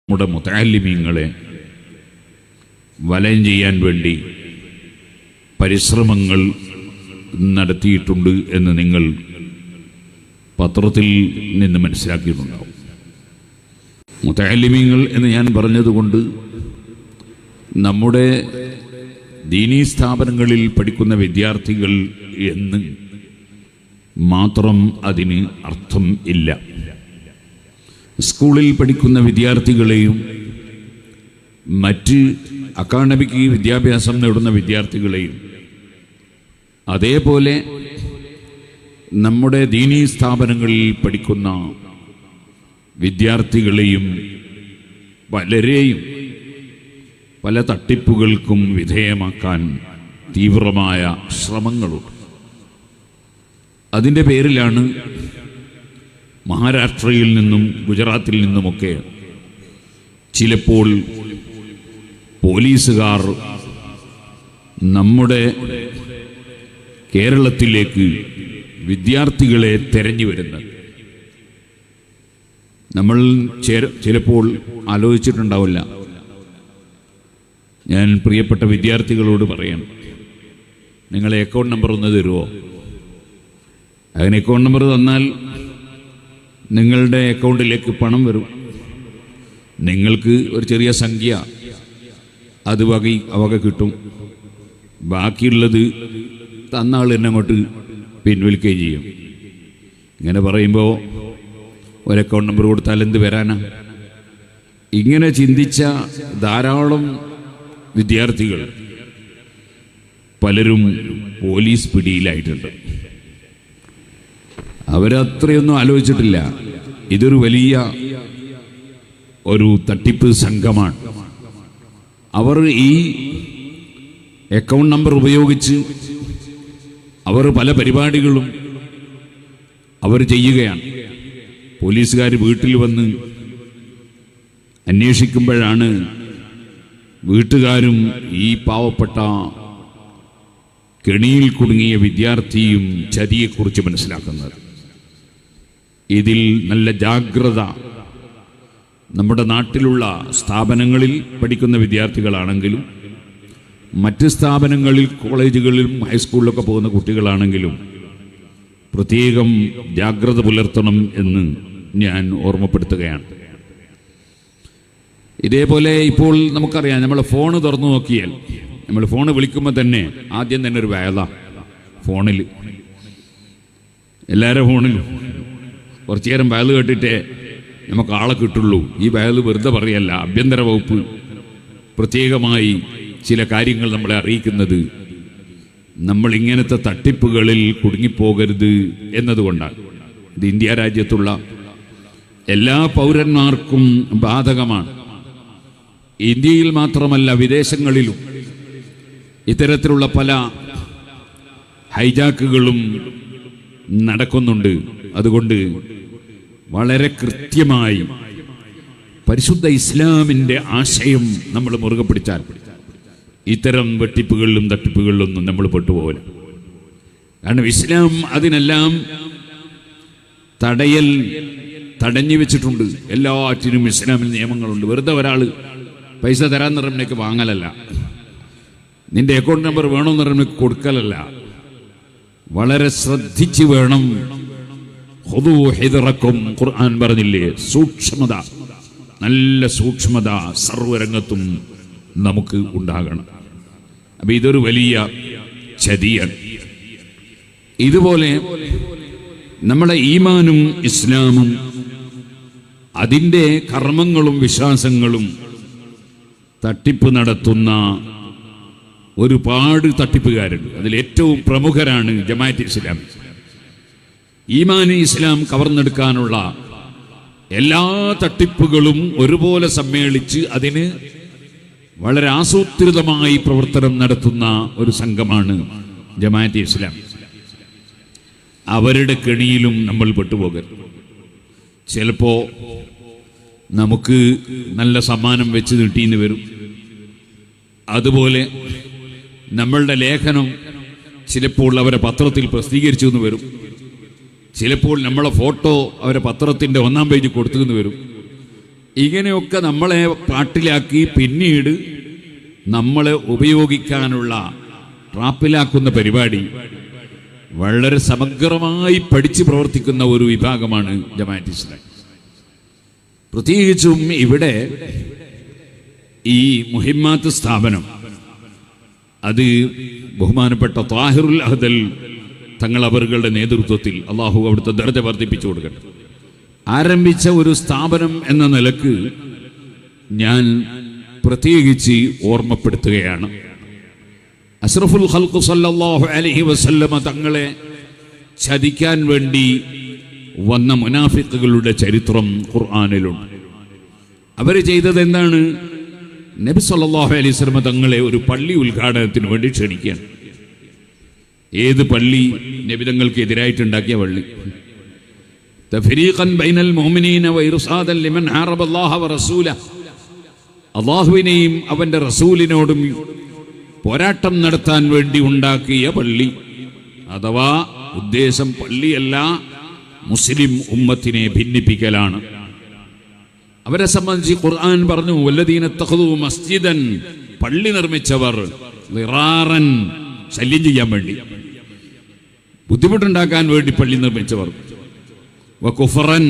നമ്മുടെ മുതഅല്ലിമീങ്ങളെ വലയം ചെയ്യാൻ വേണ്ടി പരിശ്രമങ്ങൾ നടത്തിയിട്ടുണ്ട് എന്ന് നിങ്ങൾ പത്രത്തിൽ നിന്ന് മനസ്സിലാക്കിയിട്ടുണ്ടാവും. മുതഅല്ലിമീങ്ങൾ എന്ന് ഞാൻ പറഞ്ഞതുകൊണ്ട് നമ്മുടെ ദീനീ സ്ഥാപനങ്ങളിൽ പഠിക്കുന്ന വിദ്യാർത്ഥികൾ എന്ന് മാത്രം അതിന് അർത്ഥം ഇല്ല. സ്കൂളിൽ പഠിക്കുന്ന വിദ്യാർത്ഥികളെയും മറ്റ് അക്കാഡമിക് വിദ്യാഭ്യാസം നേടുന്ന വിദ്യാർത്ഥികളെയും അതേപോലെ നമ്മുടെ ദീനീ സ്ഥാപനങ്ങളിൽ പഠിക്കുന്ന വിദ്യാർത്ഥികളെയും പലരെയും പല തട്ടിപ്പുകൾക്കും വിധേയമാക്കാൻ തീവ്രമായ ശ്രമങ്ങളുണ്ട്. അതിൻ്റെ പേരിലാണ് മഹാരാഷ്ട്രയിൽ നിന്നും ഗുജറാത്തിൽ നിന്നുമൊക്കെ ചിലപ്പോൾ പോലീസുകാർ നമ്മുടെ കേരളത്തിലേക്ക് വിദ്യാർത്ഥികളെ തെരഞ്ഞു വരുന്നത്. നമ്മൾ ചിലപ്പോൾ ആലോചിച്ചിട്ടുണ്ടാവില്ല. ഞാൻ പ്രിയപ്പെട്ട വിദ്യാർത്ഥികളോട് പറയാം, നിങ്ങളെ അക്കൗണ്ട് നമ്പർ ഒന്ന് തരുമോ? അങ്ങനെ അക്കൗണ്ട് നമ്പർ തന്നാൽ നിങ്ങളുടെ അക്കൗണ്ടിലേക്ക് പണം വരും. നിങ്ങൾക്ക് ഒരു ചെറിയ സംഖ്യ അത് വക കിട്ടും. ബാക്കിയുള്ളത് തന്ന ആൾ തന്നെ അങ്ങോട്ട് പിൻവലിക്കുകയും ചെയ്യും. ഇങ്ങനെ പറയുമ്പോൾ ഒരു അക്കൗണ്ട് നമ്പർ കൊടുത്താൽ എന്ത് വരാനാ? ഇങ്ങനെ ചിന്തിച്ച ധാരാളം വിദ്യാർത്ഥികൾ പലരും പോലീസ് പിടിയിലായിട്ടുണ്ട്. അവരത്രയൊന്നും ആലോചിച്ചിട്ടില്ല. ഇതൊരു വലിയ ഒരു തട്ടിപ്പ് സംഘമാണ്. അവർ ഈ അക്കൗണ്ട് നമ്പർ ഉപയോഗിച്ച് അവർ പല പരിപാടികളും അവർ ചെയ്യുകയാണ്. പോലീസുകാർ വീട്ടിൽ വന്ന് അന്വേഷിക്കുമ്പോഴാണ് വീട്ടുകാരും ഈ പാവപ്പെട്ട കെണിയിൽ കുടുങ്ങിയ വിദ്യാർത്ഥിയും ചതിയെക്കുറിച്ച് മനസ്സിലാക്കുന്നത്. ഇതിൽ നല്ല ജാഗ്രത നമ്മുടെ നാട്ടിലുള്ള സ്ഥാപനങ്ങളിൽ പഠിക്കുന്ന വിദ്യാർത്ഥികളാണെങ്കിലും മറ്റ് സ്ഥാപനങ്ങളിൽ കോളേജുകളിലും ഹൈസ്കൂളിലൊക്കെ പോകുന്ന കുട്ടികളാണെങ്കിലും പ്രത്യേകം ജാഗ്രത പുലർത്തണം എന്ന് ഞാൻ ഓർമ്മപ്പെടുത്തുകയാണ്. ഇതേപോലെ ഇപ്പോൾ നമുക്കറിയാം, നമ്മൾ ഫോണ് തുറന്നു നോക്കിയാൽ നമ്മൾ ഫോണ് വിളിക്കുമ്പോൾ തന്നെ ആദ്യം തന്നെ ഒരു വയലാ ഫോണിൽ. എല്ലാവരുടെ ഫോണിലും കുറച്ചു നേരം വയൽ കേട്ടിട്ടേ നമുക്ക് ആളെ കിട്ടുള്ളൂ. ഈ വയൽ വെറുതെ പറയല്ല, ആഭ്യന്തര വകുപ്പ് പ്രത്യേകമായി ചില കാര്യങ്ങൾ നമ്മളെ അറിയിക്കുന്നത് നമ്മൾ ഇങ്ങനത്തെ തട്ടിപ്പുകളിൽ കുടുങ്ങിപ്പോകരുത് എന്നതുകൊണ്ടാണ്. ഇത് ഇന്ത്യ രാജ്യത്തുള്ള എല്ലാ പൗരന്മാർക്കും ബാധകമാണ്. ഇന്ത്യയിൽ മാത്രമല്ല, വിദേശങ്ങളിലും ഇത്തരത്തിലുള്ള പല ഹൈജാക്കുകളും നടക്കുന്നുണ്ട്. അതുകൊണ്ട് വളരെ കൃത്യമായി പരിശുദ്ധ ഇസ്ലാമിൻ്റെ ആശയം നമ്മൾ മുറുകെ പിടിച്ചാൽ ഇത്തരം വെട്ടിപ്പുകളിലും തട്ടിപ്പുകളിലൊന്നും നമ്മൾ പെട്ടുപോകില്ല. കാരണം ഇസ്ലാം അതിനെല്ലാം തടഞ്ഞു വെച്ചിട്ടുണ്ട്. എല്ലാറ്റിനും ഇസ്ലാമിൽ നിയമങ്ങളുണ്ട്. വെറുതെ ഒരാൾ പൈസ തരാൻ പറയുമ്പോഴേക്ക് വാങ്ങലല്ല, നിന്റെ അക്കൗണ്ട് നമ്പർ വേണമെന്ന് പറയുമ്പോഴേക്ക് കൊടുക്കലല്ല. വളരെ ശ്രദ്ധിച്ച് വേണം. ഖുദൂ ഹിദ്റക്കും ഖുർആൻ പറഞ്ഞില്ലേ, സൂക്ഷ്മത, നല്ല സൂക്ഷ്മത സർവ്വരംഗത്തും നമുക്ക് ഉണ്ടാകണം. അപ്പൊ ഇതൊരു വലിയ ചതിയാണ്. ഇതുപോലെ നമ്മുടെ ഈമാനും ഇസ്ലാമും അതിൻ്റെ കർമ്മങ്ങളും വിശ്വാസങ്ങളും തട്ടിപ്പ് നടത്തുന്ന ഒരുപാട് തട്ടിപ്പുകാരുണ്ട്. അതിൽ ഏറ്റവും പ്രമുഖരാണ് ജമാഅത്ത് ഇസ്ലാമി. ഈമാൻ ഇസ്ലാം കവർന്നെടുക്കാനുള്ള എല്ലാ തട്ടിപ്പുകളും ഒരുപോലെ സമ്മേളിച്ച് അതിന് വളരെ ആസൂത്രിതമായി പ്രവർത്തനം നടത്തുന്ന ഒരു സംഘമാണ് ജമാഅത്ത് ഇസ്ലാം. അവരുടെ കെണിയിലും നമ്മൾ പെട്ടുപോകരുത്. ചിലപ്പോൾ നമുക്ക് നല്ല സമ്മാനം വെച്ച് നീട്ടിന്ന് വരും. അതുപോലെ നമ്മളുടെ ലേഖനം ചിലപ്പോൾ അവരെ പത്രത്തിൽ പ്രസിദ്ധീകരിച്ചു എന്ന് വരും. ചിലപ്പോൾ നമ്മളെ ഫോട്ടോ അവരെ പത്രത്തിൻ്റെ 1-ാം പേജിൽ കൊടുത്തു എന്ന് വരും. ഇങ്ങനെയൊക്കെ നമ്മളെ പാട്ടിലാക്കി പിന്നീട് നമ്മളെ ഉപയോഗിക്കാനുള്ള ട്രാപ്പിലാക്കുന്ന പരിപാടി വളരെ സമഗ്രമായി പഠിച്ച് പ്രവർത്തിക്കുന്ന ഒരു വിഭാഗമാണ് ജമാഅത്ത് ഇസ്ലാമി. പ്രത്യേകിച്ചും ഇവിടെ ഈ മുഹിമ്മാത്ത് സ്ഥാപനം, അത് ബഹുമാനപ്പെട്ട താഹിറുൽ അഹ്ദൽ തങ്ങൾ അവരുടെ നേതൃത്വത്തിൽ അള്ളാഹു അവിടുത്തെ ദർജ വർദ്ധിപ്പിച്ചു കൊടുക്കട്ടെ, ആരംഭിച്ച ഒരു സ്ഥാപനം എന്ന നിലക്ക് ഞാൻ പ്രത്യേകിച്ച് ഓർമ്മപ്പെടുത്തുകയാണ്. അഷ്റഫുൽ ഖൽഖ് സല്ലല്ലാഹു അലൈഹി വസല്ലമ തങ്ങളെ ചതിക്കാൻ വേണ്ടി വന്ന മുനാഫിക്കുകളുടെ ചരിത്രം ഖുർആനിലുണ്ട്. അവർ ചെയ്തത് എന്താണ്? നബി സല്ലല്ലാഹു അലൈഹി വസല്ലമ തങ്ങളെ ഒരു പള്ളി ഉദ്ഘാടനത്തിന് വേണ്ടി ക്ഷണിക്കുകയാണ്. ഏത് പള്ളി? നബി തങ്ങൾക്ക് എതിരായിട്ടുണ്ടാക്കിയ പള്ളി. തഫരീഖൻ ബൈനൽ മുഅ്മിനീന വഇർസാദൻ ലിമൻ ഹറബ അല്ലാഹ വറസൂലഹു, അല്ലാഹുവിനെയും അവന്റെ റസൂലിനോടും പോരാട്ടം നടത്താൻ വേണ്ടി ഉണ്ടാക്കിയ പള്ളി. അഥവാ ഉദ്ദേശം പള്ളിയല്ല, മുസ്ലിം ഉമ്മത്തിനെ ഭിന്നിപ്പിക്കലാണ്. അവരെ സംബന്ധിച്ച് ഖുർആൻ പറഞ്ഞു, വല്ലദീന തഖദൂ മസ്ജിദൻ, പള്ളി നിർമ്മിച്ചവർ, ദിറാറൻ, ശല്യം ചെയ്യാൻ വേണ്ടി, ബുദ്ധിമുട്ടുണ്ടാക്കാൻ വേണ്ടി പള്ളി നിർമ്മിച്ചവർ, വകുഫറൻ,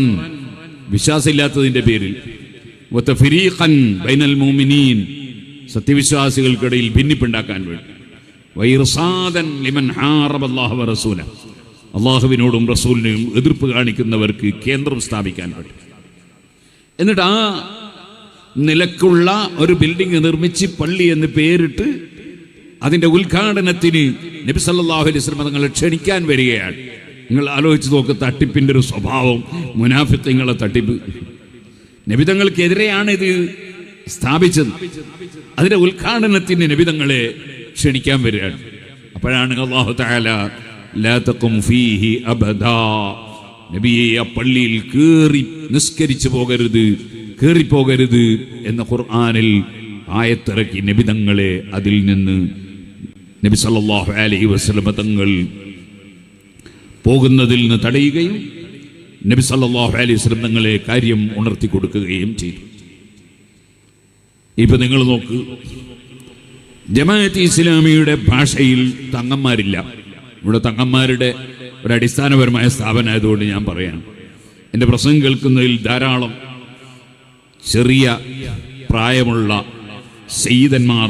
വിശ്വാസമില്ലാത്തതിന്റെ പേരിൽ, വതഫരീഖൻ ബൈനൽ മുഅ്മിനീൻ, സത്യവിശ്വാസികൾക്കിടയിൽ ഭിന്നിപ്പുണ്ടാക്കാൻ വേണ്ടി, വഇർസാദൻ ലിമൻ ഹാറബ അല്ലാഹു വറസൂലഹു, അല്ലാഹുവിനോടും റസൂലിനെയും എതിർപ്പ് കാണിക്കുന്നവർക്ക് കേന്ദ്രം സ്ഥാപിക്കാൻ വേണ്ടി. എന്നിട്ട് ആ നിലക്കുള്ള ഒരു ബിൽഡിംഗ് നിർമ്മിച്ച് പള്ളി എന്ന് പേരിട്ട് അതിന്റെ ഉദ്ഘാടനത്തിന് നബി സല്ലല്ലാഹു അലൈഹി വസല്ലം തങ്ങളെ ക്ഷണിക്കാൻ വരികയാണ്. നിങ്ങൾ ആലോചിച്ച് നോക്ക്, തട്ടിപ്പിന്റെ ഒരു സ്വഭാവം, മുനാഫിഖീങ്ങളുടെ തട്ടിപ്പ്. നബി തങ്ങൾക്കെതിരെയാണ് ഇത് സ്ഥാപിച്ചത്. അതിന്റെ ഉദ്ഘാടനത്തിന് നബി തങ്ങളെ ക്ഷണിക്കാൻ വരികയാണ്. അപ്പോഴാണ് അല്ലാഹു തആല ലാ തഖും ഫീഹി അബദാ, നബിയെ ആ പള്ളിയിൽ കേറി നിസ്കരിച്ചു പോകരുത്, കേറിപ്പോകരുത് എന്ന ഖുർആനിൽ ആയത്തിറക്കി നബി തങ്ങളെ അതിൽ നിന്ന് നബി സല്ലല്ലാഹു അലൈഹി വസല്ലം തങ്ങൾ പോകുന്നതിൽ നിന്ന് തടയുകയും നബി സല്ലല്ലാഹു അലൈഹി വസല്ലം തങ്ങളെ കാര്യം ഉണർത്തി കൊടുക്കുകയും ചെയ്തു. ഇപ്പൊ നിങ്ങൾ നോക്ക്, ജമാഅത്ത് ഇസ്ലാമിയുടെ ഭാഷയിൽ തങ്ങന്മാരില്ല. ഇവിടെ തങ്ങന്മാരുടെ ഒരു അടിസ്ഥാനപരമായ സ്ഥാപനമായതുകൊണ്ട് ഞാൻ പറയാം, എൻ്റെ പ്രസംഗം കേൾക്കുന്നതിൽ ധാരാളം ചെറിയ പ്രായമുള്ള സയ്യിദന്മാർ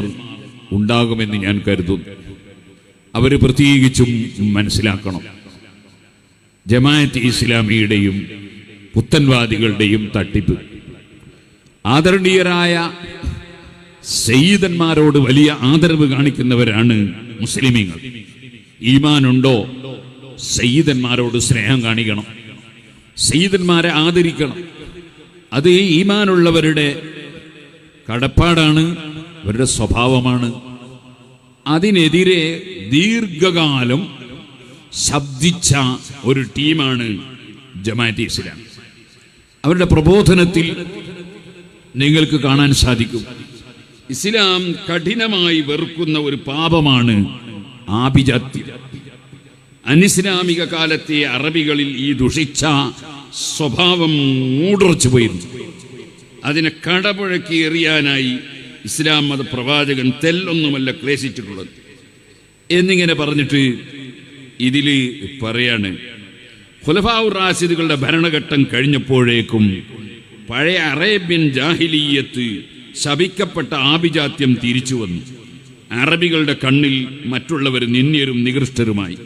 ഉണ്ടാകുമെന്ന് ഞാൻ കരുതുന്നു. അവർ പ്രത്യേകിച്ചും മനസ്സിലാക്കണം, ജമാഅത്ത് ഇസ്ലാമിയുടെയും പുത്തൻവാദികളുടെയും തട്ടിപ്പ്. ആദരണീയരായ സയ്യിദന്മാരോട് വലിയ ആദരവ് കാണിക്കുന്നവരാണ് മുസ്ലിമീങ്ങൾ. ഈമാനുണ്ടോ? സയ്യിദന്മാരോട് സ്നേഹം കാണിക്കണം, സയ്യിദന്മാരെ ആദരിക്കണം. അത് ഈമാനുള്ളവരുടെ കടപ്പാടാണ്, അവരുടെ സ്വഭാവമാണ്. അതിനെതിരെ ദീർഘകാലം ശബ്ദിച്ച ഒരു ടീമാണ് ജമാഅത്ത് ഇസ്ലാമി. അവരുടെ പ്രബോധനത്തിൽ നിങ്ങൾക്ക് കാണാൻ സാധിക്കും, ഇസ്ലാം കഠിനമായി വെറുക്കുന്ന ഒരു പാപമാണ് ആഭിജാത്യം. അനിസ്ലാമിക കാലത്തെ അറബികളിൽ ഈ ദുഷിച്ച സ്വഭാവം മൂടുറച്ചു പോയിരുന്നു. അതിനെ കടപുഴക്കി എറിയാനായി ഇസ്ലാം മത പ്രവാചകൻ തെല്ലൊന്നുമല്ല ക്ലേശിച്ചിട്ടുള്ളത് എന്നിങ്ങനെ പറഞ്ഞിട്ട് ഇതിൽ പറയാണ്, ഖുലഫാഉർ റാഷിദുകളുടെ ഭരണഘട്ടം കഴിഞ്ഞപ്പോഴേക്കും പഴയ അറേബ്യൻ ജാഹിലിയ്യത്ത് ശപിക്കപ്പെട്ട ആഭിജാത്യം തിരിച്ചു വന്നു. അറബികളുടെ കണ്ണിൽ മറ്റുള്ളവർ നിന്ദ്യരും നികൃഷ്ടരുമായി.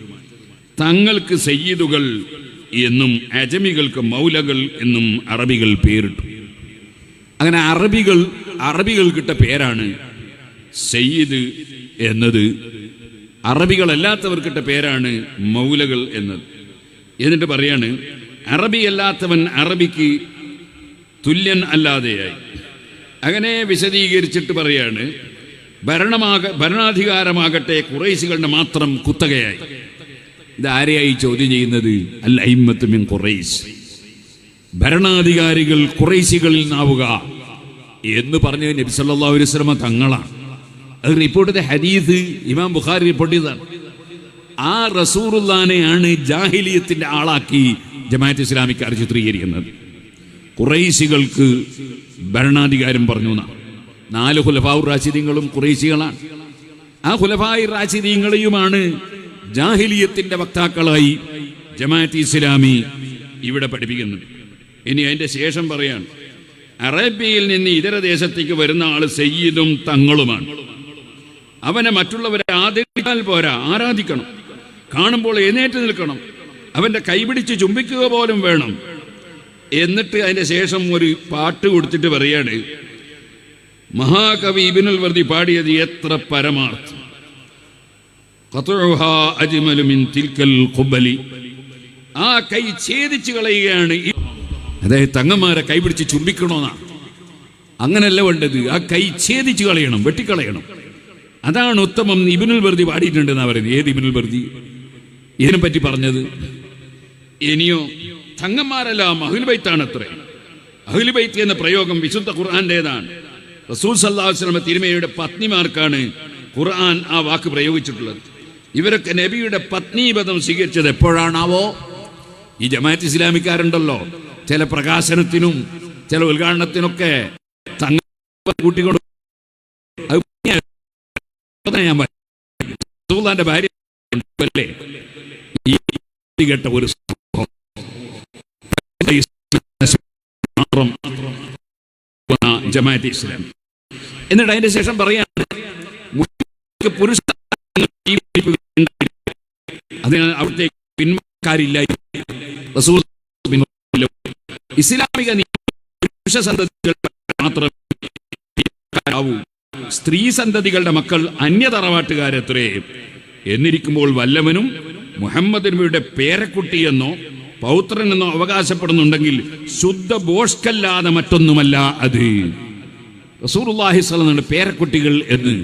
തങ്ങൾക്ക് സയ്യിദുകൾ എന്നും അജമികൾക്ക് മൗലകൾ എന്നും അറബികൾ പേരിട്ടു. അങ്ങനെ അറബികൾക്കിട്ട പേരാണ് സയ്യിദ് എന്നത്, അറബികളല്ലാത്തവർക്കിട്ട പേരാണ് മൗലകൾ എന്നത്. എന്നിട്ട് പറയാണ്, അറബിയല്ലാത്തവൻ അറബിക്ക് തുല്യൻ അല്ലാതെയായി. അങ്ങനെ വിശദീകരിച്ചിട്ട് പറയാണ്, ഭരണാധികാരമാകട്ടെ ഖുറൈശികളുടെ മാത്രം കുത്തകയായി. ഇതാരെയായി ചോദ്യം ചെയ്യുന്നത്? അൽ അഇമ്മത്തു മിൻ ഖുറൈശ്, ഭരണാധികാരികൾ ഖുറൈശികളിൽ നിന്നാവുക എന്ന് പറഞ്ഞ നബി സല്ലല്ലാഹു അലൈഹി വസല്ലം തങ്ങളാണ്. അത് റിപ്പോർട്ട് ചെയ്ത ഹദീസ് ഇമാം ബുഖാരി റിപ്പോർട്ട് ചെയ്തതാണ്. ആ റസൂലുള്ളാഹിനെയാണ് ജാഹിലിയത്തിന്റെ ആളാക്കി ജമാഅത്ത് ഇസ്ലാമിക്കാർ ചിത്രീകരിക്കുന്നത്. ഖുറൈശികൾക്ക് ഭരണാധികാരം പറഞ്ഞു എന്നാണ്. 4 ഖുലഫാഉർ റാഷിദീങ്ങളും ഖുറൈശികളാണ്. ആ ഖുലഫാഉർ റാഷിദീങ്ങളെയുമാണ് ജാഹിലിയത്തിന്റെ വക്താക്കളായി ജമാഅത്ത് ഇസ്ലാമി ഇവിടെ പഠിപ്പിക്കുന്നത്. ഇനി അതിന്റെ ശേഷം പറയാൻ, അറേബ്യയിൽ നിന്ന് ഇതര ദേശത്തേക്ക് വരുന്ന ആള് സയ്യിദും തങ്ങളുമാണ്. അവനെ മറ്റുള്ളവരെ ആദരിച്ചാൽ പോരാ, ആരാധിക്കണം. കാണുമ്പോൾ എഴുന്നേറ്റ് നിൽക്കണം. അവന്റെ കൈപിടിച്ച് ചുംബിക്കുക പോലും വേണം. എന്നിട്ട് അതിന്റെ ശേഷം ഒരു പാട്ട് കൊടുത്തിട്ട് പറയാണ്, മഹാകവി ഇബ്നുൽ വർദി പാടിയത് എത്ര പരമാർത്ഥം. ഖത്ഉഹാ അജ്മലു മിൻ തിൽക്കൽ ഖുബലി. ആ കൈ ഛേദിച്ചു കളയുകയാണ്. അതായത് തങ്ങന്മാരെ കൈപിടിച്ച് ചുംബിക്കണമെന്നാണ്. അങ്ങനല്ല വേണ്ടത്. ആ കൈ ഛേദിച്ചു കളയണം, വെട്ടിക്കളയണം. അതാണ് ഉത്തമം. ഇബ്നുൽ വർദി പാടിയിട്ടുണ്ടെന്നാ പറയുന്നത്. ഏത് ഇബ്നുൽ വർദി ഇതിനെ പറ്റി പറഞ്ഞത്? ഇനിയോ തങ്ങന്മാരെല്ലാം അഹ്ലുൽ ബൈത്താണ്. അത്രേ അഹ്ലുൽ ബൈത്ത് എന്ന പ്രയോഗം വിശുദ്ധ ഖുർആന്റേതാണ്. റസൂൽ സല്ലല്ലാഹു അലൈഹി വസല്ലം തിരുമേനിയുടെ പത്നിമാർക്കാണ് ഖുർആൻ ആ വാക്ക് പ്രയോഗിച്ചിട്ടുള്ളത്. ഇവരൊക്കെ നബിയുടെ പത്നീപദം സ്വീകരിച്ചത് എപ്പോഴാണാവോ? ഈ ജമാഅത്ത് ഇസ്ലാമിക്കാരുണ്ടല്ലോ, ചില പ്രകാശനത്തിനും ചില ഉദ്ഘാടനത്തിനൊക്കെ തങ്ങ കൂട്ടിക്കൊണ്ട് റസൂലുള്ളാഹിന്റെ ഭാര്യ കേട്ട ഒരു ജമാഅത്ത് ഇസ്ലാം. എന്നിട്ട് അതിന്റെ ശേഷം പറയാണ്, പുരുഷ അതിനാൽ അവിടത്തേക്ക് പിന്മാക്കാരില്ല. ഇസ്ലാമിക പുരുഷ സന്തതികൾ മാത്രമേ സ്ത്രീ സന്തതികളുടെ മക്കൾ അന്യതറവാട്ടുകാരെത്രേ. എന്നിരിക്കുമ്പോൾ വല്ലവനും മുഹമ്മദ് നബിയുടെ പേരക്കുട്ടിയെന്നോ പൗത്രനെന്നോ അവകാശപ്പെടുന്നുണ്ടെങ്കിൽ ശുദ്ധ ബോഷ്കല്ലാതെ മറ്റൊന്നുമല്ല അത്. റസൂലുള്ളാഹി സ്വല്ലല്ലാഹു അലൈഹി വസല്ലം പേരക്കുട്ടികൾ എന്ന്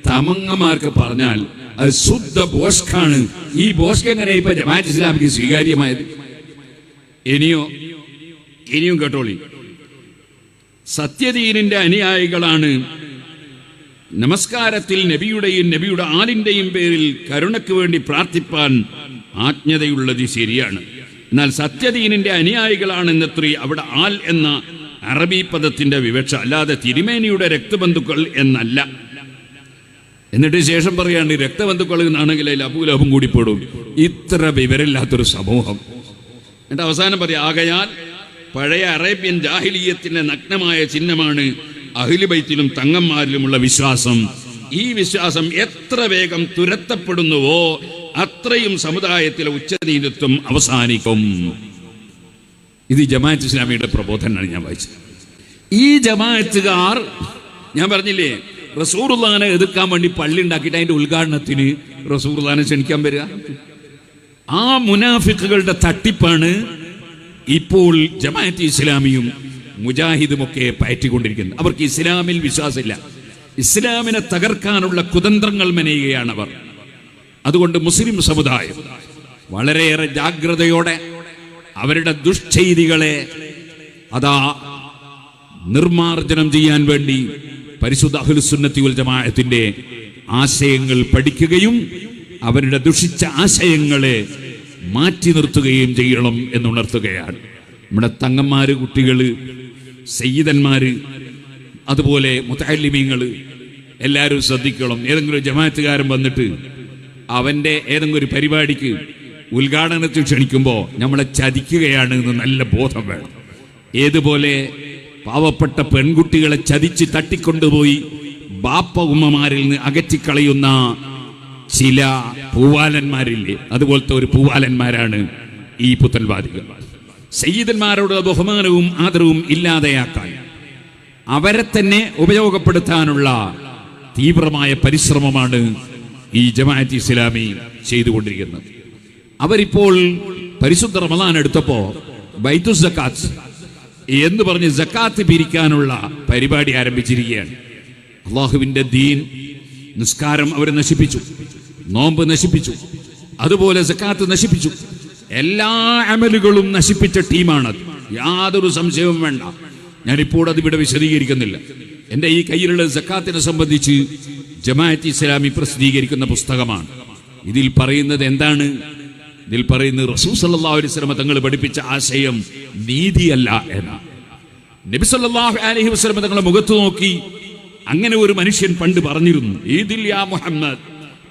തമങ്ങമാർക്ക് പറഞ്ഞാൽ അത് ശുദ്ധ ബോഷ്കാണ്. ഈ ബോഷ്ക്ക് എങ്ങനെ ഇപ്പൊ ജമാഅത്ത് ഇസ്ലാമിക്ക് സ്വീകാര്യമായത്? ഇനിയും കേട്ടോളി. സത്യദീനിന്റെ അനുയായികളാണ് നമസ്കാരത്തിൽ നബിയുടെയും നബിയുടെ ആലിന്റെയും പേരിൽ കരുണയ്ക്ക് വേണ്ടി പ്രാർത്ഥിപ്പാൻ ആജ്ഞതയുള്ളത് ശരിയാണ്. എന്നാൽ സത്യദീനിന്റെ അനുയായികളാണെന്നത്രേ അവിടെ ആൽ എന്ന അറബി പദത്തിന്റെ വിവക്ഷ, അല്ലാതെ തിരുമേനിയുടെ രക്തബന്ധുക്കൾ എന്നല്ല. എന്നിട്ട് ശേഷം പറയാണ്, രക്തബന്ധുക്കൾ എന്നാണെങ്കിൽ അതിൽ അബൂലഹബും കൂടി പെടും. ഇത്ര വിവരമില്ലാത്തൊരു സമൂഹം. എന്നിട്ട് അവസാനം പറയാം, ആകയാൽ പഴയ അറേബ്യൻ ജാഹിലിയത്തിന്റെ നഗ്നമായ ചിഹ്നമാണ് അഹ്ലു ബൈത്തിലും തങ്ങന്മാരിലുമുള്ള വിശ്വാസം. ഈ വിശ്വാസം എത്ര വേഗം തുരത്തപ്പെടുന്നുവോ അത്രയും സമുദായത്തിലെ ഉച്ചനീതിത്വം അവസാനിക്കും. ഇത് ജമാഅത്ത് ഇസ്ലാമിയുടെ പ്രബോധനമാണ് ഞാൻ വായിച്ചത്. ഈ ജമാഅത്തുകാർ, ഞാൻ പറഞ്ഞില്ലേ, റസൂലുള്ളാഹിനെ എതിർക്കാൻ വേണ്ടി പള്ളി ഉണ്ടാക്കിയിട്ട് അതിന്റെ ഉദ്ഘാടനത്തിന് റസൂലുള്ളാഹിനെ ക്ഷണിക്കാൻ വരിക. ആ മുനാഫിക്കുകളുടെ തട്ടിപ്പാണ് ഇപ്പോൾ ജമാഅത്ത് ഇസ്ലാമിയും മുജാഹിദുമൊക്കെ പയറ്റിക്കൊണ്ടിരിക്കുന്നത്. അവർക്ക് ഇസ്ലാമിൽ വിശ്വാസമില്ല. ഇസ്ലാമിനെ തകർക്കാനുള്ള കുതന്ത്രങ്ങൾ മെനയുകയാണ് അവർ. അതുകൊണ്ട് മുസ്ലിം സമുദായം വളരെയേറെ ജാഗ്രതയോടെ അവരുടെ ദുഷ്ചെയ്തികളെ നിർമാർജനം ചെയ്യാൻ വേണ്ടി പരിശുദ്ധ അഹ്ലുസുന്നത്തി വൽ ജമാഅത്തിന്റെ ആശയങ്ങൾ പഠിക്കുകയും അവരുടെ ദുഷിച്ച ആശയങ്ങളെ മാറ്റി നിർത്തുകയും ചെയ്യണം എന്നുണർത്തുകയാണ്. നമ്മുടെ തങ്ങന്മാര്, കുട്ടികള്, സയ്യിദന്മാര്, അതുപോലെ മുതഅല്ലിമീങ്ങള് എല്ലാവരും ശ്രദ്ധിക്കണം. ഏതെങ്കിലും ജമാഅത്തുകാരൻ വന്നിട്ട് അവന്റെ ഏതെങ്കിലും ഒരു പരിപാടിക്ക് ഉദ്ഘാടനത്തിൽ ക്ഷണിക്കുമ്പോൾ നമ്മളെ ചതിക്കുകയാണ് എന്ന് നല്ല ബോധം വേണം. ഏതുപോലെ പാവപ്പെട്ട പെൺകുട്ടികളെ ചതിച്ച് തട്ടിക്കൊണ്ടുപോയി ബാപ്പ ഉമ്മമാരിൽ നിന്ന് അകറ്റിക്കളയുന്ന ചില പൂവാലന്മാരില്ലേ, അതുപോലത്തെ ഒരു പൂവാലന്മാരാണ് ഈ പുത്തൻവാദികൾ. സയ്യിദന്മാരോട് ബഹുമാനവും ആദരവും ഇല്ലാതെയാക്കാൻ, അവരെ തന്നെ ഉപയോഗപ്പെടുത്താനുള്ള തീവ്രമായ പരിശ്രമമാണ് ഈ ജമാഅത്ത് ഇസ്ലാമി ചെയ്തുകൊണ്ടിരിക്കുന്നത്. അവരിപ്പോൾ പരിശുദ്ധ റമദാൻ എടുത്തപ്പോ ബൈത്തുസ് സക്കാത്ത് എന്ന് പറഞ്ഞ് സക്കാത്ത് പിരിക്കാനുള്ള പരിപാടി ആരംഭിച്ചിരിക്കുകയാണ്. അള്ളാഹുവിന്റെ ദീൻ, നിസ്കാരം അവർ നശിപ്പിച്ചു, നോമ്പ് നശിപ്പിച്ചു, അതുപോലെ സക്കാത്ത് നശിപ്പിച്ചു. എല്ലാ അമലുകളും നശിപ്പിച്ച ടീമാണത്, യാതൊരു സംശയവും വേണ്ട. ഞാനിപ്പോൾ അതിവിടെ വിശദീകരിക്കുന്നില്ല. എൻ്റെ ഈ കയ്യിലുള്ള സക്കാത്തിനെ സംബന്ധിച്ച് ജമാഅത്ത് ഇസ്ലാമി പ്രസിദ്ധീകരിക്കുന്ന പുസ്തകമാണ്. ഇതിൽ പറയുന്നത് എന്താണ്? ഇതിൽ പറയുന്നത് റസൂൽ സല്ലല്ലാഹു അലൈഹി വസല്ലം തങ്ങൾ പഠിപ്പിച്ച ആശയം നീതിയല്ല എന്നാണ്. നബി സല്ലല്ലാഹു അലൈഹി വസല്ലം തങ്ങളുടെ മുഖത്ത് നോക്കി അങ്ങനെ ഒരു മനുഷ്യൻ പണ്ട് പറഞ്ഞിരുന്നു, ഈദിൽ യാ മുഹമ്മദ്,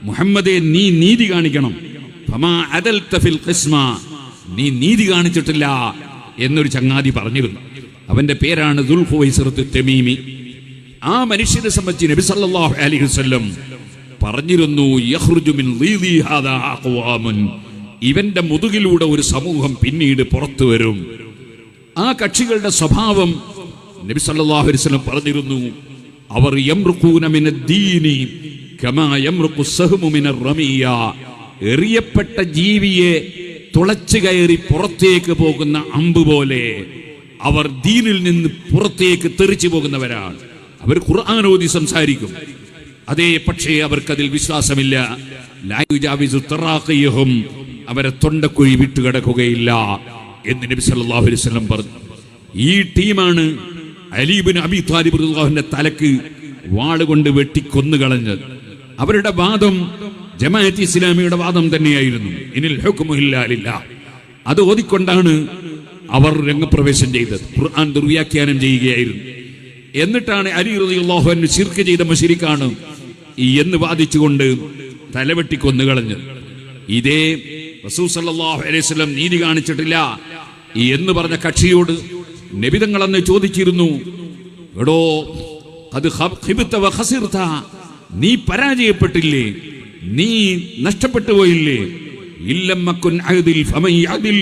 മുഹമ്മദേ നീ നീതി കാണിക്കണം, ഫമാ അദൽത ഫിൽ ഖിസ്മ, നീ നീതി കാണിച്ചിട്ടില്ല എന്നൊരു ചങ്ങാതി പറഞ്ഞിരുന്നു. അവന്റെ പേരാണ് ദുൽഖുവൈസിറത്ത് തമീമി. ആ മനുഷ്യനെ സംബന്ധിച്ച് നബി സല്ലല്ലാഹു അലൈഹി വസല്ലം പറഞ്ഞിരുന്നു, യഖ്റുജു മിൻ ദീദി ഹാദാ അഖ്വാമുൻ, ഇവന്റെ മുതുകിലൂടെ ഒരു സമൂഹം പിന്നീട് പുറത്തു വരും. ആ കക്ഷികളുടെ സ്വഭാവം നബി സല്ലല്ലാഹു അലൈഹി വസല്ലം പറഞ്ഞിരുന്നു, അവർ യംറുഖൂന മിനദ്ദീനി കമാ യംറുഖു സഹ്മു മിനർ റമിയ, എറിയപ്പെട്ട ജീവിയെ തുളച്ചു കയറി പുറത്തേക്ക് പോകുന്ന അമ്പ് പോലെ അവർ ദീനിൽ നിന്ന് പുറത്തേക്ക് തെറിച്ചു പോകുന്നവരാണ്. അവർ ഖുർആൻ ഓതി സംസാരിക്കും, അതേ പക്ഷേ അവർക്കതിൽ വിശ്വാസമില്ല. ലാ യുജാവിസു തറാഖിയഹും, അവരെ തൊണ്ടക്കുഴി വിട്ടുകിടക്കുകയില്ല എന്ന് നബി സല്ലല്ലാഹു അലൈഹി വസല്ലം പറഞ്ഞു. ഈ ടീമാണ് അലി ഇബ്നു അബീ ത്വാലിബ് റളിയല്ലാഹുവിന്റെ തലക്ക് വാളുകൊണ്ട് വെട്ടിക്കൊന്നുകളഞ്ഞത്. അവരുടെ വാദം ജമാഅത്ത് ഇസ്ലാമിയുടെ വാദം തന്നെയായിരുന്നു, ഇനിൽ ഹുക്മു ഇല്ലാ ലില്ലാഹ്. അത് ഓതിക്കൊണ്ടാണ് അവർ രംഗപ്രവേശം ചെയ്തത്, ഖുർആൻ ദുർവ്യാഖ്യാനം ചെയ്യുകയായിരുന്നു. എന്നിട്ടാണ് അലി റളിയല്ലാഹു അൻഹു ശിർക്ക് ചെയ്ത മുശ്രിക്കാണ് എന്ന് വാദിച്ചുകൊണ്ട് തലവെട്ടി കൊന്നുകളഞ്ഞത്. ഇതേ റസൂൽ സല്ലല്ലാഹു അലൈഹി വസല്ലം നീതി കാണിച്ചിട്ടില്ല എന്ന് പറഞ്ഞ കക്ഷിയോട് നബി തങ്ങൾ അന്ന് ചോദിച്ചിരുന്നു, എടോ അത് ഖിബ്ത വ ഖസിർത, നീ പരാജയപ്പെട്ടില്ലേ, നീ നഷ്ടപ്പെട്ടു പോയില്ലേ? ഇല്ലം മക്കുൻ അഅദിൽ ഫമൻ യഅദിൽ,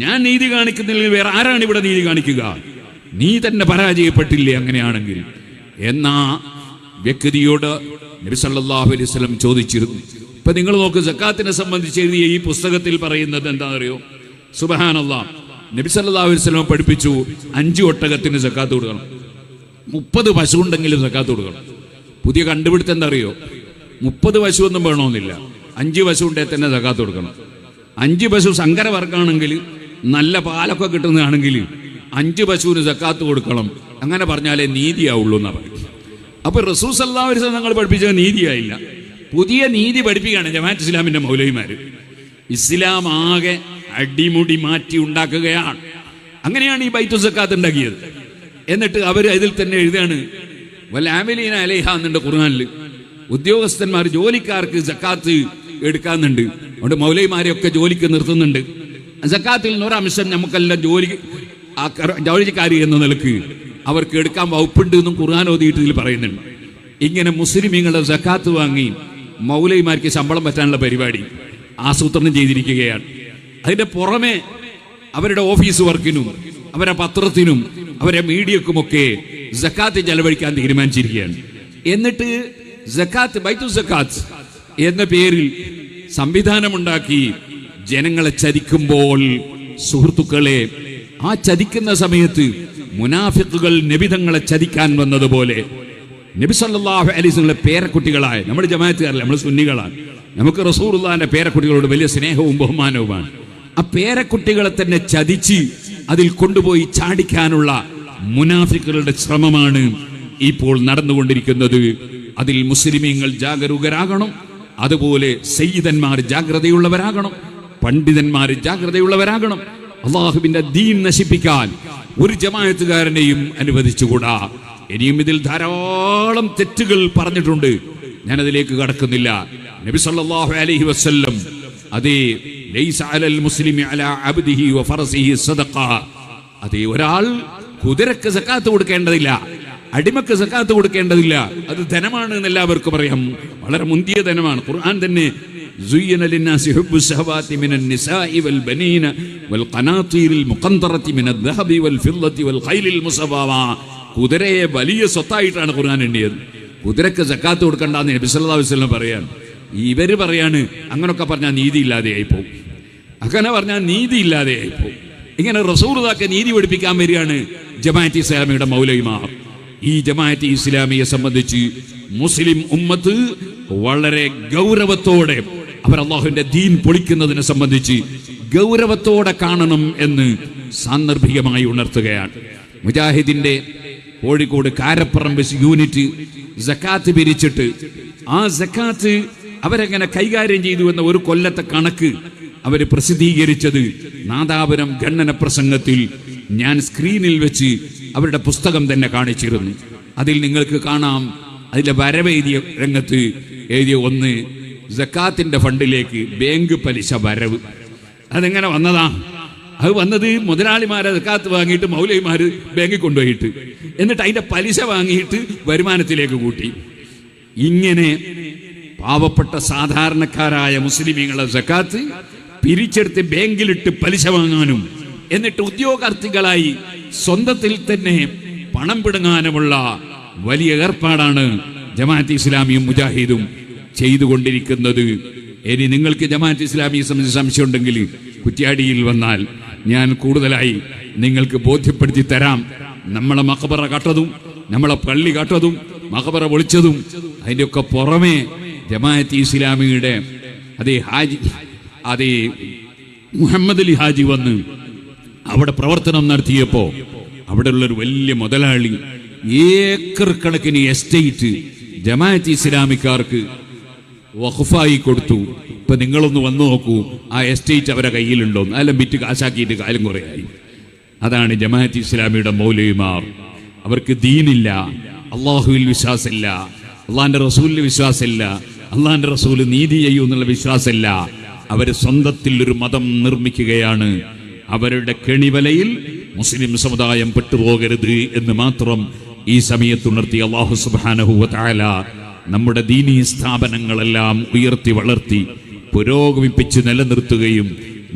ഞാൻ നീതി കാണിക്കുന്നില്ലെങ്കിൽ വേറെ ആരാണ് ഇവിടെ നീതി കാണിക്കുക? നീ തന്നെ പരാജയപ്പെട്ടില്ലേ അങ്ങനെയാണെങ്കിൽ? എന്നാ വ്യക്തിയോട് നബി സല്ലല്ലാഹു അലൈഹി വസല്ലം ചോദിച്ചിരുന്നു. ഇപ്പൊ നിങ്ങൾ നോക്ക്, സക്കാത്തിനെ സംബന്ധിച്ച് എഴുതിയ ഈ പുസ്തകത്തിൽ പറയുന്നത് എന്താണെന്നറിയോ? സുബ്ഹാനല്ലാഹ്, നബി സല്ലല്ലാഹു അലൈഹി വസല്ലം പഠിപ്പിച്ചു 5 ഒട്ടകത്തിന് സക്കാത്ത് കൊടുക്കണം, 30 പശു ഉണ്ടെങ്കിലും സക്കാത്ത് കൊടുക്കണം. പുതിയ കണ്ടുപിടുത്തം എന്താ അറിയോ? 30 പശു ഒന്നും വേണമെന്നില്ല, 5 പശു ഉണ്ടെങ്കിൽ തന്നെ സക്കാത്ത് കൊടുക്കണം. 5 പശു സങ്കര വർഗ്ഗമാണെങ്കിൽ, നല്ല പാലൊക്കെ കിട്ടുന്നതാണെങ്കിൽ 5 പശുവിന് സക്കാത്ത് കൊടുക്കണം. അങ്ങനെ പറഞ്ഞാലേ നീതിയാവുള്ളൂ എന്നാ പറയും. അപ്പൊ റസൂൽ സല്ലല്ലാഹു അലൈഹി വസല്ലം തങ്ങൾ പഠിപ്പിച്ച നീതിയായില്ല, പുതിയ നീതി പഠിപ്പിക്കുകയാണ് ജമാഅത്ത് ഇസ്ലാമിന്റെ മൗലവിമാര്. ഇസ്ലാം ആകെ അടിമുടി മാറ്റി ഉണ്ടാക്കുകയാണ്. അങ്ങനെയാണ് ഈ ബൈത്തു സക്കാത്ത് ഉണ്ടാക്കിയത്. എന്നിട്ട് അവർ ഇതിൽ തന്നെ എഴുതാണ്, വൽ ആമിലീന അലൈഹ എന്നുണ്ട് ഖുർആനിൽ. ഉദ്യോഗസ്ഥന്മാർ, ജോലിക്കാർക്ക് സക്കാത്ത് എടുക്കാന്നുണ്ട്. അതുകൊണ്ട് മൗലവിമാരെയൊക്കെ ജോലിക്ക് നിർത്തുന്നുണ്ട്. സക്കാത്തിൽ നിന്ന് ഒരംശം നമുക്കെല്ലാം ജോലിക്കാർ എന്ന നിലക്ക് അവർക്ക് എടുക്കാൻ വകുപ്പുണ്ട് എന്നും ഖുർആൻ ഓതിയിട്ട് ഇതിൽ പറയുന്നുണ്ട്. ഇങ്ങനെ മുസ്ലിമീങ്ങളുടെ സക്കാത്ത് വാങ്ങി മൗലവിമാർക്ക് ശമ്പളം പറ്റാനുള്ള പരിപാടി ആസൂത്രണം ചെയ്തിരിക്കുകയാണ്. അതിന്റെ പുറമെ അവരുടെ ഓഫീസ് വർക്കിനും അവരുടെ പത്രത്തിനും അവരുടെ മീഡിയക്കുമൊക്കെ സക്കാത്ത് ചെലവഴിക്കാൻ തീരുമാനിച്ചിരിക്കുകയാണ്. എന്നിട്ട് സക്കാത്ത്, ബൈത്തു സക്കാത്ത് എന്ന പേരിൽ സംവിധാനമുണ്ടാക്കി ജനങ്ങളെ ചതിക്കുമ്പോൾ, സുഹൃത്തുക്കളെ, ആ ചതിക്കുന്ന സമയത്ത് മുനാഫിക്കുകൾ നബിതങ്ങളെ ചതിക്കാൻ വന്നതുപോലെ നബി സല്ലല്ലാഹു അലൈഹി വസല്ലം പേരക്കുട്ടികളായ നമ്മുടെ ജമാഅത്തുകാരല്ല, നമ്മൾ സുന്നികളാണ്, നമുക്ക് റസൂലുള്ളാഹിന്റെ പേരക്കുട്ടികളോട് വലിയ സ്നേഹവും ബഹുമാനവുമാണ്. ആ പേരക്കുട്ടികളെ തന്നെ ചതിച്ച് അതിൽ കൊണ്ടുപോയി ചാടിക്കാനുള്ള മുനാഫിക്കുകളുടെ ശ്രമമാണ് ഇപ്പോൾ നടന്നുകൊണ്ടിരിക്കുന്നത്. അതിൽ മുസ്ലിമീങ്ങൾ ജാഗരൂകരാകണം. അതുപോലെ സയ്യിദന്മാർ ജാഗ്രതയുള്ളവരാകണം, പണ്ഡിതന്മാർ ജാഗ്രതയുള്ളവരാകണം. അള്ളാഹുവിന്റെ ദീൻ നശിപ്പിക്കാൻ ഒരു ജമാഅത്തുകാരനെയും അനുവദിച്ചുകൂടാ. ഇനിയും ഇതിൽ ധാരാളം തെറ്റുകൾ പറഞ്ഞിട്ടുണ്ട്, ഞാനതിലേക്ക് കടക്കുന്നില്ല. നബി സല്ലല്ലാഹു അലൈഹി വസല്ലം അതേ ലൈസ അലൽ മുസ്ലിമി അലാ അബ്ദിഹി വ ഫർസിഹി സദഖ, അതേ ഒരാൾ കുതിരക്ക് സക്കാത്ത് കൊടുക്കേണ്ടതില്ല, അടിമക്ക് സക്കാത്ത് കൊടുക്കേണ്ടതില്ല, അത് ധനമാണ് എന്ന് എല്ലാവർക്കും അറിയാം, വളരെ മുന്തിയ ധനമാണ്. ഖുർആൻ തന്നെ زين للناس حب الشهوات من النساء والبنين والقناطير المقنطرة من الذهب والفضة والخيل المصفوة. കുതിരയെ വലിയ സ്വത്തായിട്ടാണ് ഖുർആൻ എണ്ണിയത്. കുതിരക്ക് സക്കാത്ത് കൊടുക്കണ്ടെന്ന് നബി സല്ലല്ലാഹു അലൈഹി വസല്ലം പറയാണ്. ഇവര് പറയാണ് അങ്ങനൊക്കെ പറഞ്ഞാൽ നീതി ഇല്ലാതെയായിപ്പോ, അങ്ങനെ പറഞ്ഞാൽ നീതി ഇല്ലാതെയായിപ്പോ. ഇങ്ങനെ റസൂലുള്ളാഹിക്ക് നീതി പഠിപ്പിക്കാൻ വരികയാണ് ജമാഅത്ത് ഇസ്ലാമിയുടെ മൗലവിമാർ. ഈ ജമാഅത്ത് ഇസ്ലാമിയെ സംബന്ധിച്ച് മുസ്ലിം ഉമ്മത്ത് വളരെ ഗൗരവത്തോടെ അവർ അള്ളാഹുവിന്റെ ദീൻ പൊളിക്കുന്നതിനെ സംബന്ധിച്ച് ഗൗരവത്തോടെ കാണണം എന്ന് സാന്ദർഭികമായി ഉണർത്തുകയാണ്. മുജാഹിദിന്റെ കോഴിക്കോട് കാരപ്പറമ്പ് യൂണിറ്റ് സക്കാത്ത് പിരിച്ചിട്ട് ആ സക്കാത്ത് അവരെങ്ങനെ കൈകാര്യം ചെയ്തു എന്ന ഒരു കൊല്ലത്തെ കണക്ക് അവർ പ്രസിദ്ധീകരിച്ചത് നാദാപുരം ഖണ്ഡന പ്രസംഗത്തിൽ ഞാൻ സ്ക്രീനിൽ വെച്ച് അവരുടെ പുസ്തകം തന്നെ കാണിച്ചിരുന്നു. അതിൽ നിങ്ങൾക്ക് കാണാം, അതിലെ വരവെഴുതിയ രംഗത്ത് എഴുതിയ ഒന്ന്, സക്കാത്തിന്റെ ഫണ്ടിലേക്ക് ബാങ്ക് പലിശ വരവ്. അതെങ്ങനെ വന്നതാ? അത് വന്നത് മുതലാളിമാരെ സക്കാത്ത് വാങ്ങിയിട്ട് മൗലവിമാര് ബാങ്കിൽ കൊണ്ടുപോയിട്ട്, എന്നിട്ട് അതിന്റെ പലിശ വാങ്ങിയിട്ട് വരുമാനത്തിലേക്ക് കൂട്ടി. ഇങ്ങനെ പാവപ്പെട്ട സാധാരണക്കാരായ മുസ്ലിമീങ്ങളെ സക്കാത്ത് പിരിച്ചെടുത്ത് ബാങ്കിലിട്ട് പലിശ വാങ്ങാനും, എന്നിട്ട് ഉദ്യോഗാർത്ഥികളായി സ്വന്തത്തിൽ തന്നെ പണം പിടുങ്ങാനുമുള്ള വലിയ ഏർപ്പാടാണ് ജമാഅത്ത് ഇസ്ലാമിയും മുജാഹിദും ചെയ്തുകൊണ്ടിരിക്കുന്നത്. ഇനി നിങ്ങൾക്ക് ജമാഅത്ത് ഇസ്ലാമിയെ സംബന്ധിച്ച് സംശയം ഉണ്ടെങ്കിൽ കുറ്റ്യാടിയിൽ വന്നാൽ ഞാൻ കൂടുതലായി നിങ്ങൾക്ക് ബോധ്യപ്പെടുത്തി തരാം. നമ്മളെ മഖബറ കട്ടതും നമ്മളെ പള്ളി കട്ടതും മഖബറ പൊളിച്ചതും അതിൻ്റെയൊക്കെ പുറമെ ജമാഅത്ത് ഇസ്ലാമിയുടെ അതേ മുഹമ്മദ് അലി ഹാജി വന്ന് അവിടെ പ്രവർത്തനം നടത്തിയപ്പോൾ അവിടെയുള്ളൊരു വലിയ മുതലാളി ഏക്കർ കണക്കിന് എസ്റ്റേറ്റ് ജമാഅത്ത് ഇസ്ലാമിക്കാർക്ക് വഖഫായി കൊടുത്തു. ഇപ്പൊ നിങ്ങളൊന്ന് വന്നു നോക്കൂ, ആ എസ്റ്റേറ്റ് അവരെ കയ്യിലുണ്ടോ? എല്ലാം വിറ്റ് കാശാക്കിയിട്ട് കാലം കുറയായി. അതാണ് ജമാഅത്ത് ഇസ്ലാമിയുടെ മൗലവിമാർ. അവർക്ക് ദീനില്ല, അള്ളാഹുവിൽ വിശ്വാസമില്ല, അള്ളാഹിന്റെ റസൂലിൽ വിശ്വാസമില്ല, അള്ളാഹിന്റെ റസൂൽ നീതി ചെയ്യൂ എന്നുള്ള വിശ്വാസമില്ല. അവര് സ്വന്തത്തിൽ ഒരു മതം നിർമ്മിക്കുകയാണ്. അവരുടെ കെണിവലയിൽ മുസ്ലിം സമുദായം പെട്ടുപോകരുത് എന്ന് മാത്രം ഈ സമയത്തുണർത്തി അല്ലാഹു സുബ്ഹാനഹു വ തആല നമ്മുടെ ദീനീ സ്ഥാപനങ്ങളെല്ലാം ഉയർത്തി വളർത്തി പുരോഗമിപ്പിച്ച് നിലനിർത്തുകയും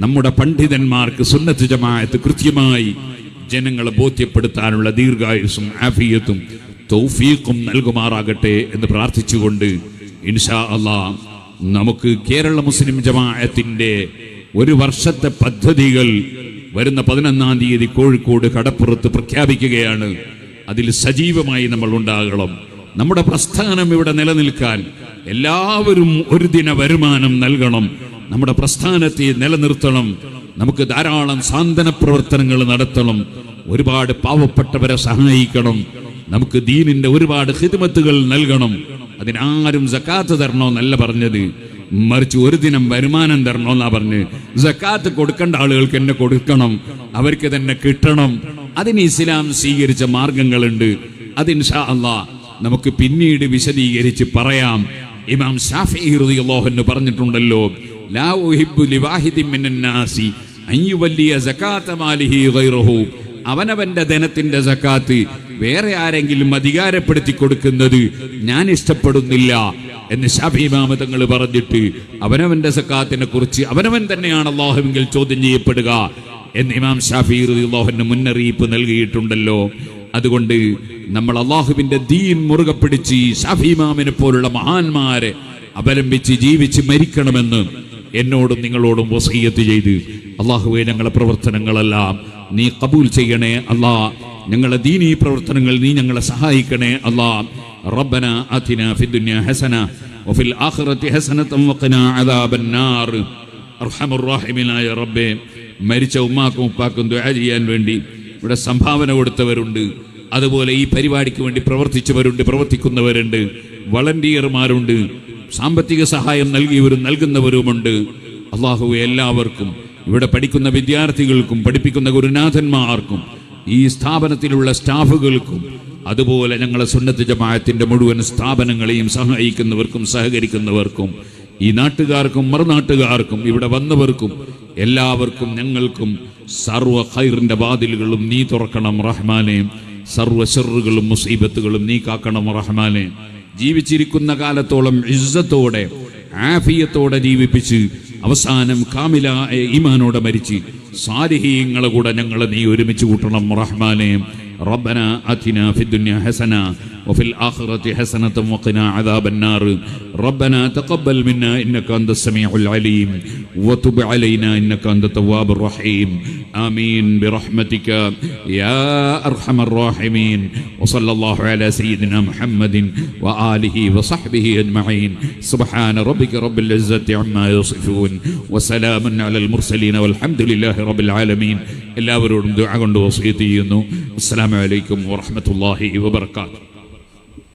നമ്മുടെ പണ്ഡിതന്മാർക്ക് സുന്നത്ത് ജമാഅത്ത് കൃത്യമായി ജനങ്ങളെ ബോധ്യപ്പെടുത്താനുള്ള ദീർഘായുസ്സും ആഫിയത്തും തൗഫീഖും നൽകുമാറാകട്ടെ എന്ന് പ്രാർത്ഥിച്ചുകൊണ്ട് ഇൻഷാ അല്ലാഹ് നമുക്ക് കേരള മുസ്ലിം ജമാഅത്തിന്റെ ഒരു വർഷത്തെ പദ്ധതികൾ വരുന്ന 11-ാം തീയതി കോഴിക്കോട് കടപ്പുറത്ത് പ്രഖ്യാപിക്കുകയാണ്. അതിൽ സജീവമായി നമ്മൾ ഉണ്ടാകണം. നമ്മുടെ പ്രസ്ഥാനം ഇവിടെ നിലനിൽക്കാൻ എല്ലാവരും ഒരു ദിന വരുമാനം നൽകണം. നമ്മുടെ പ്രസ്ഥാനത്തെ നിലനിർത്തണം. നമുക്ക് ധാരാളം സാന്ത്വന പ്രവർത്തനങ്ങൾ നടത്തണം. ഒരുപാട് പാവപ്പെട്ടവരെ സഹായിക്കണം. നമുക്ക് ദീനിന്റെ ഒരുപാട് ഖിദ്മത്തുകൾ നൽകണം. അതിനാരും സക്കാത്ത് തരണമെന്നല്ല പറഞ്ഞത്, മറിച്ച് ഒരു ദിനം വരുമാനം തരണമെന്നാ പറഞ്ഞ്. സക്കാത്ത് കൊടുക്കേണ്ട ആളുകൾക്ക് എന്നെ കൊടുക്കണം, അവർക്ക് തന്നെ കിട്ടണം. അതിന് ഇസ്ലാം സ്വീകരിച്ച മാർഗങ്ങളുണ്ട്. അത് ഇൻഷാ അല്ലാഹ് നമുക്ക് പിന്നീട് വിശദീകരിച്ച് പറയാം. ഇമാം ശാഫിഈ റളിയല്ലാഹു അൻഹു പറഞ്ഞിട്ടുണ്ടല്ലോ, ലാ ഉഹിബ്ബു ലിവാഹിദിൻ മിനൻ നാസി അൻ യുവല്ലിയ സകാത മാലിഹി ഗൈറഹു. അവനവന്റെ ധനത്തിന്റെ സക്കാത്ത് വേറെ ആരെങ്കിലും അധികാരപ്പെടുത്തി കൊടുക്കുന്നത് ഞാൻ ഇഷ്ടപ്പെടുന്നില്ല എന്ന് ശാഫിഈ ഇമാം തങ്ങൾ പറഞ്ഞിട്ട് അവനവന്റെ സക്കാത്തിനെ കുറിച്ച് അവനവൻ തന്നെയാണ് അല്ലാഹുവിൽ ചോദ്യം ചെയ്യപ്പെടുക എന്ന് ഇമാം ശാഫിഈ റളിയല്ലാഹു അൻഹു മുന്നറിയിപ്പ് നൽകിയിട്ടുണ്ടല്ലോ. അതുകൊണ്ട് നമ്മൾ അല്ലാഹുവിന്റെ ദീൻ മുറുകെ പിടിച്ച് ശാഫിഈ ഇമാമിനെ പോലുള്ള മഹാന്മാരെ അവലംബിച്ച് ജീവിച്ച് മരിക്കണമെന്ന് എന്നോടും നിങ്ങളോടും വസിയ്യത്ത് ചെയ്ത് അല്ലാഹുവേ ഞങ്ങളുടെ പ്രവർത്തനങ്ങളെല്ലാം നീ ഖബൂൽ ചെയ്യണേ അല്ലാ. ഞങ്ങളുടെ ദീനീ പ്രവർത്തനങ്ങൾ നീ ഞങ്ങളെ സഹായിക്കണേ അല്ലാ. റബ്ബന ആതിനാ ഫിദ്ദുനിയ ഹസന വഫിൽ ആഖിറതി ഹസനതൻ വഖിനാ അദാബന്നാർ. അർഹമർ റഹീമീനായ റബ്ബേ, മരിച്ച ഉമ്മാക്കും ഉപ്പാക്കും ദുആ ചെയ്യാൻ വേണ്ടി ഇവിടെ സംഭാവന കൊടുത്തവരുണ്ട്. അതുപോലെ ഈ പരിപാടിക്ക് വേണ്ടി പ്രവർത്തിച്ചവരുണ്ട്, പ്രവർത്തിക്കുന്നവരുണ്ട്, വളണ്ടിയർമാരുണ്ട്, സാമ്പത്തിക സഹായം നൽകിയവരും നൽകുന്നവരുമുണ്ട്. അല്ലാഹുവേ, എല്ലാവർക്കും ഇവിടെ പഠിക്കുന്ന വിദ്യാർത്ഥികൾക്കും പഠിപ്പിക്കുന്ന ഗുരുനാഥന്മാർക്കും ഈ സ്ഥാപനത്തിലുള്ള സ്റ്റാഫുകൾക്കും അതുപോലെ ഞങ്ങളെ സുന്നത്ത് ജമാഅത്തിന്റെ മുഴുവൻ സ്ഥാപനങ്ങളെയും സഹായിക്കുന്നവർക്കും സഹകരിക്കുന്നവർക്കും ഈ നാട്ടുകാർക്കും മറുനാട്ടുകാർക്കും ഇവിടെ വന്നവർക്കും എല്ലാവർക്കും ഞങ്ങൾക്കും സർവ്വ ഖൈറിന്റെ വാതിലുകളും നീ തുറക്കണം റഹ്മാനെ. സർവ്വ ശർറുകളും മുസീബത്തുകളും നീ കാക്കണം റഹ്മാനെ. ജീവിച്ചിരിക്കുന്ന കാലത്തോളം ഇസ്സത്തോടെ ആഫിയത്തോടെ ജീവിപ്പിച്ച് അവസാനം കാമിലായ ഈമാനോടെ മരിച്ച് സാലിഹീങ്ങളെ കൂടെ ഞങ്ങളെ നീ ഒരുമിച്ച് കൂട്ടണം റഹ്മാനെ. ربنا آتنا في الدنيا حسنة وفي الآخرة حسنة وقنا عذاب النار. ربنا تقبل منا إنك أنت السميع العليم وتب علينا إنك أنت التواب الرحيم. آمين برحمتك يا أرحم الراحمين. وصلى الله على سيدنا محمد وآله وصحبه أجمعين. سبحان ربك رب العزة عما يصفون وسلام على المرسلين والحمد لله رب العالمين. എല്ലാവരോടും ദുആ കൊണ്ട് വസിയത്ത് ചെയ്യുന്നു. അസ്സലാമു അലൈക്കും വറഹ്മത്തുള്ളാഹി വബറകാതുഹു.